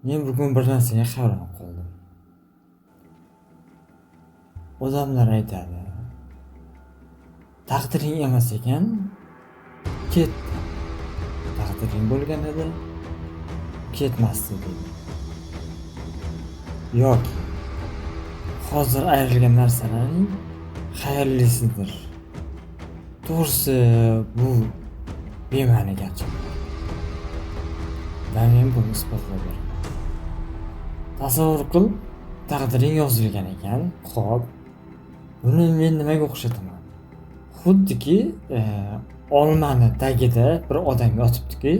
Men bugun bir narsaga hayron qoldim. Odamlar aytadi, taqdiring emas ekan, ketdi. Taqdiring bo'lgan edi, ketmasdi deydi. Yoki hozir ayrilgan narsalaring xayrlisidir. To'g'risi bu bema'ni gapchilik. Va men buni isbotlab beraman. Tasavvur qil, taqdiring yozilgan ekan, xo'p. Buni men nimaga o'xshataman? Xuddiki olmani tagida bir odam yotibdiki,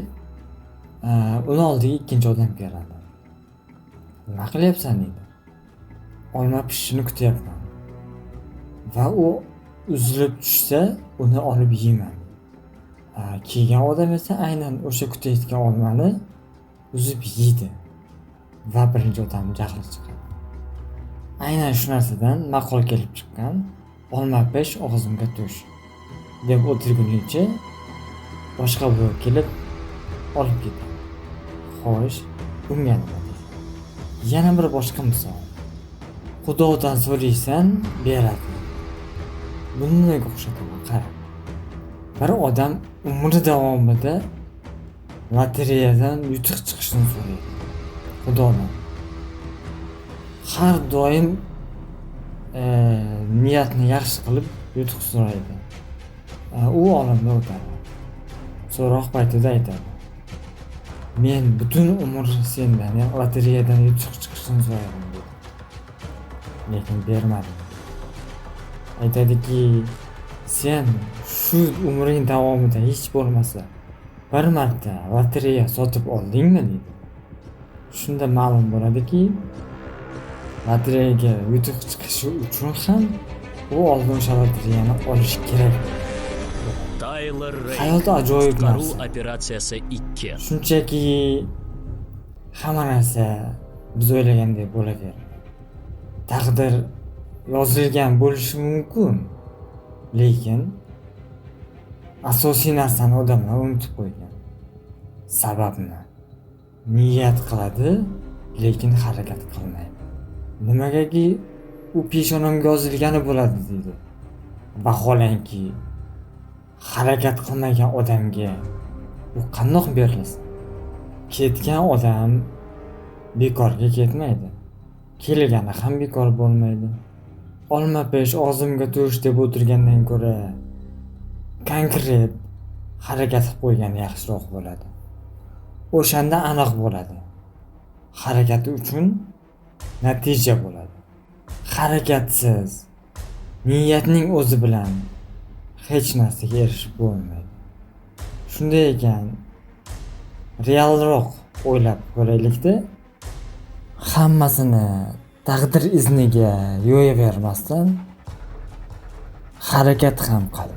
uni oldiga ikkinchi odam keladi. Nima qilyapsan deydi. Olma pishishini kutyapman. Va u uzilib tushsa, uni olib yeyman. Kelgan odam esa aynan o'sha kutayotgan olmani uzib yeydi. Va birinchi odam jahli chiqadi. Aynan shu narsadan maqol kelib chiqqan, olma pish og'zimga tush deb o'tirgunicha boshqa birov kelib olib ketadi. Xo'sh, bunga nima deydi? Yana bir boshqa misol. Xudodan so'raysan, beradi. Buni nimaga o'xshataman? Qara. Bir odam umri davomida lotereyadan yutuq chiqishini so'raydi. Xudodan. Har doim niyatni yaxshi qilib yutuq so'raydi. U olamda o'tadi. So'roq paytida aytadi: "Men butun umr sendan lotereyadan yutuq chiqishini so'radim" dedi. Lekin bermadi. Aytadiki, sen shu umring davomida hech bo'lmasa bir marta lotereya sotib oldingmi deydi. Shunda ma'lum bo'ladiki, lotereyaga yutuq chiqishi uchun ham u oldin o'sha lotereyani olish kerak. Hayot ajoyib narsa. Operatsiyasi 2. Shunchaki hamma narsa biz o'ylagandek bo'laveradi. Taqdir yozilgan bo'lishi mumkin, lekin asosiy narsani odamlar unutib qo'ygan. Sababni niyat qiladi, lekin harakat qilmaydi. Nimagaki u peshonamga yozilgani bo'ladi deydi. Vaholanki harakat qilmagan odamga u qandoq berilsin? Ketgan odam bekorga ketmaydi. Kelgani ham bekor bo'lmaydi. Olma pish og'zimga tush deb o'tirgandan ko'ra konkret harakat qilib qo'ygan yaxshiroq bo'ladi. O'shanda aniq bo'ladi. Harakati uchun natija bo'ladi. Harakatsiz, niyatning o'zi bilan hech narsaga erishib bo'lmaydi. Shunday ekan, realroq o'ylab ko'raylikda, hammasini taqdir izniga yo'yavermasdan harakat ham qil.